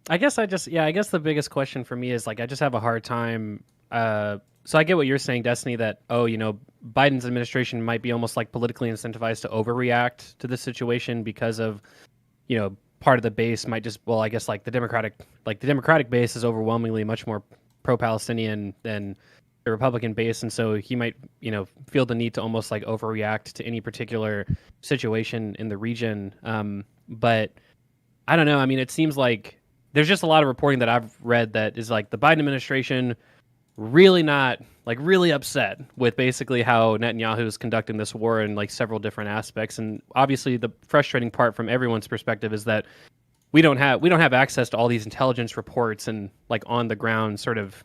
I guess the biggest question for me is like I just have a hard time. So I get what you're saying, Destiny. That Biden's administration might be almost like politically incentivized to overreact to this situation because of part of the base might just I guess like the Democratic base is overwhelmingly much more pro-Palestinian than the Republican base, and so he might feel the need to almost like overreact to any particular situation in the region. But I don't know. I mean, it seems like there's just a lot of reporting that I've read that is like the Biden administration really not like really upset with basically how Netanyahu is conducting this war in like several different aspects. And obviously the frustrating part from everyone's perspective is that we don't have access to all these intelligence reports and like on the ground sort of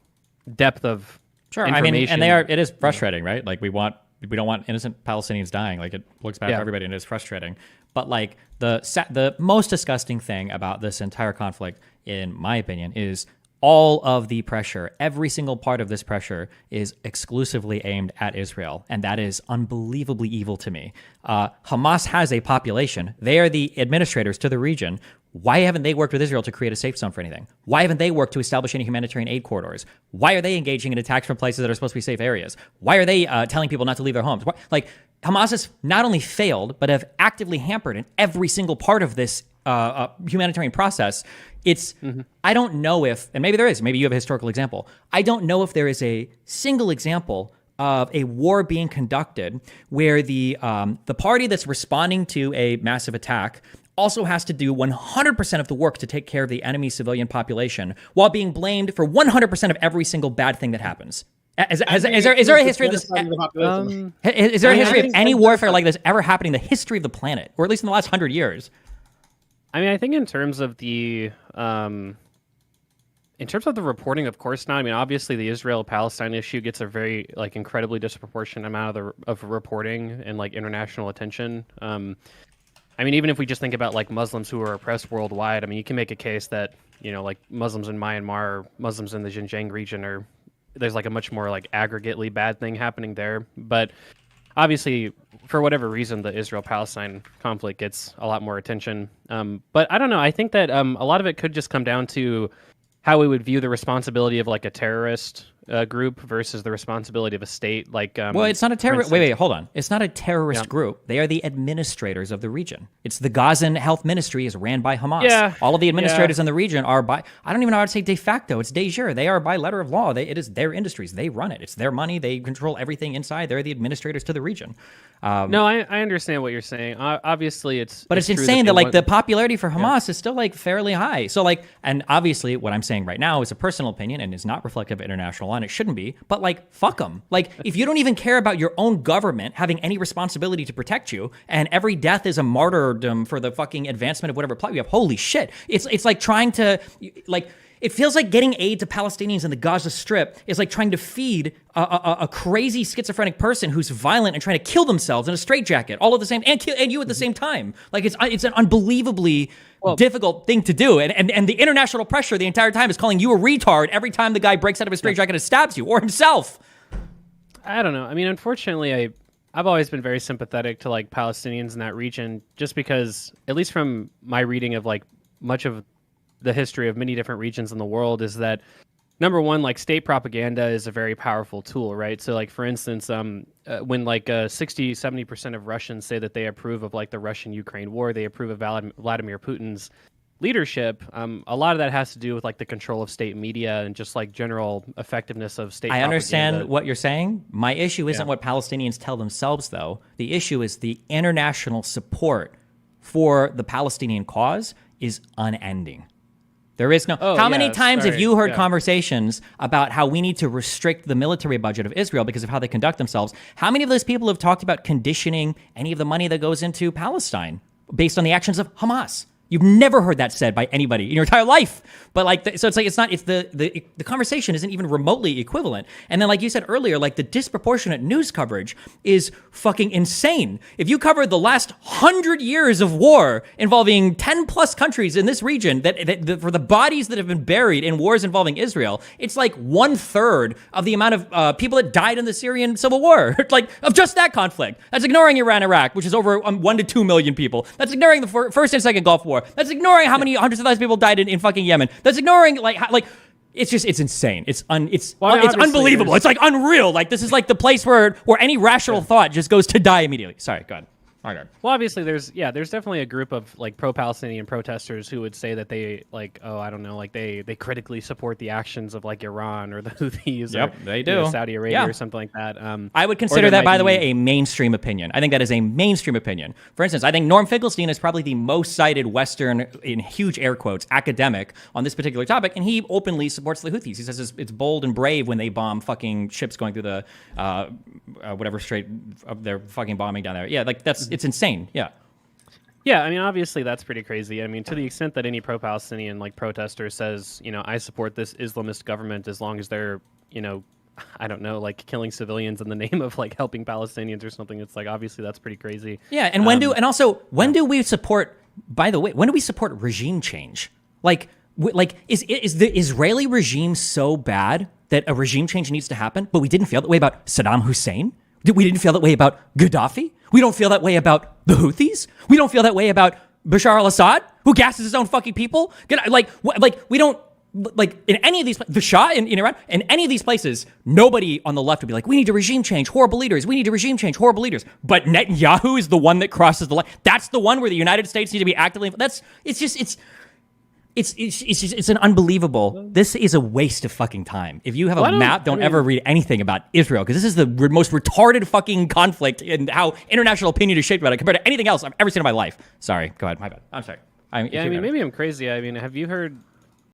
depth of information. I mean, and it is frustrating, right? Like we don't want innocent Palestinians dying. Like it looks bad for everybody and it is frustrating. But like the most disgusting thing about this entire conflict, in my opinion, is all of the pressure, every single part of this pressure is exclusively aimed at Israel. And that is unbelievably evil to me. Hamas has a population. They are the administrators to the region. Why haven't they worked with Israel to create a safe zone for anything? Why haven't they worked to establish any humanitarian aid corridors? Why are they engaging in attacks from places that are supposed to be safe areas? Why are they telling people not to leave their homes? Like Hamas has not only failed, but have actively hampered in every single part of this humanitarian process. I don't know if, and maybe there is, maybe you have a historical example. I don't know if there is a single example of a war being conducted where the party that's responding to a massive attack also has to do 100% of the work to take care of the enemy civilian population while being blamed for 100% of every single bad thing that happens. Is there a history of this? Is there a history of any warfare like this ever happening in the history of the planet, or at least in the last 100 years? I mean, I think in terms of the reporting, of course not. I mean, obviously the Israel-Palestine issue gets a very like incredibly disproportionate amount of reporting and like international attention. I mean, even if we just think about like Muslims who are oppressed worldwide, I mean, you can make a case that like Muslims in Myanmar, or Muslims in the Xinjiang region, there's like a much more like aggregately bad thing happening there. But obviously, for whatever reason, the Israel-Palestine conflict gets a lot more attention. But I don't know. I think that a lot of it could just come down to how we would view the responsibility of like a terrorist group versus the responsibility of a state. Like, well, it's not a terrorist. Wait, hold on. It's not a terrorist group. They are the administrators of the region. It's the Gazan Health Ministry is ran by Hamas. Yeah. All of the administrators in the region are by, I don't even know how to say de facto. It's de jure. They are by letter of law. It is their industries. They run it. It's their money. They control everything inside. They're the administrators to the region. No, I understand what you're saying. Obviously, it's insane that like the popularity for Hamas is still like fairly high. So like, and obviously, what I'm saying right now is a personal opinion and is not reflective of international law, and it shouldn't be. But like, fuck them. Like, if you don't even care about your own government having any responsibility to protect you, and every death is a martyrdom for the fucking advancement of whatever plot you have, holy shit! It's like trying to like. It feels like getting aid to Palestinians in the Gaza Strip is like trying to feed a crazy schizophrenic person who's violent and trying to kill themselves in a straitjacket, all at the same and you at the same time. Like it's an unbelievably difficult thing to do, and the international pressure the entire time is calling you a retard every time the guy breaks out of his straitjacket and stabs you or himself. I don't know. I mean, unfortunately, I've always been very sympathetic to like Palestinians in that region, just because, at least from my reading of like much of the history of many different regions in the world, is that number one, like state propaganda is a very powerful tool, right? So like, for instance, when like 60-70% of Russians say that they approve of like the Russian-Ukraine war, they approve of Vladimir Putin's leadership, a lot of that has to do with like the control of state media and just like general effectiveness of state propaganda. I understand what you're saying. My issue isn't what Palestinians tell themselves, though. The issue is the international support for the Palestinian cause is unending. There is no. How many times have you heard conversations about how we need to restrict the military budget of Israel because of how they conduct themselves? How many of those people have talked about conditioning any of the money that goes into Palestine based on the actions of Hamas? You've never heard that said by anybody in your entire life. But like, so it's like, it's the conversation isn't even remotely equivalent. And then like you said earlier, like the disproportionate news coverage is fucking insane. If you cover the last 100 years of war involving 10 plus countries in this region, that for the bodies that have been buried in wars involving Israel, it's like 1/3 of the amount of people that died in the Syrian civil war, like of just that conflict. That's ignoring Iran, Iraq, which is over 1 to 2 million people. That's ignoring the First and Second Gulf War. That's ignoring how many hundreds of thousands of people died in fucking Yemen. That's ignoring it's insane. It's unbelievable. It's like unreal. Like this is like the place where any rational thought just goes to die immediately. Sorry, go ahead. Okay. Well, obviously, there's definitely a group of like pro-Palestinian protesters who would say that they they critically support the actions of like Iran or the Houthis. Yep, or, they do. Saudi Arabia or something like that. I would consider that, by the way, a mainstream opinion. I think that is a mainstream opinion. For instance, I think Norm Finkelstein is probably the most cited Western, in huge air quotes, academic on this particular topic, and he openly supports the Houthis. He says it's bold and brave when they bomb fucking ships going through the whatever strait they're fucking bombing down there. Yeah, like it's insane. Yeah. Yeah, I mean, obviously that's pretty crazy. I mean, to the extent that any pro-Palestinian like protester says, I support this Islamist government as long as they're, I don't know, like killing civilians in the name of like helping Palestinians or something. It's like obviously that's pretty crazy. Yeah, and when do we support? By the way, when do we support regime change? Is the Israeli regime so bad that a regime change needs to happen? But we didn't feel that way about Saddam Hussein. We didn't feel that way about Gaddafi. We don't feel that way about the Houthis. We don't feel that way about Bashar al-Assad, who gasses his own fucking people. We don't, in any of these, the Shah in Iran, in any of these places, nobody on the left would be like, we need a regime change, horrible leaders. We need a regime change, horrible leaders. But Netanyahu is the one that crosses the line. That's the one where the United States need to be actively, it's an unbelievable. This is a waste of fucking time. If you have a map, don't ever read anything about Israel, because this is the most retarded fucking conflict in how international opinion is shaped about it compared to anything else I've ever seen in my life. Sorry, go ahead. My bad. I'm sorry. Maybe I'm crazy. I mean, have you heard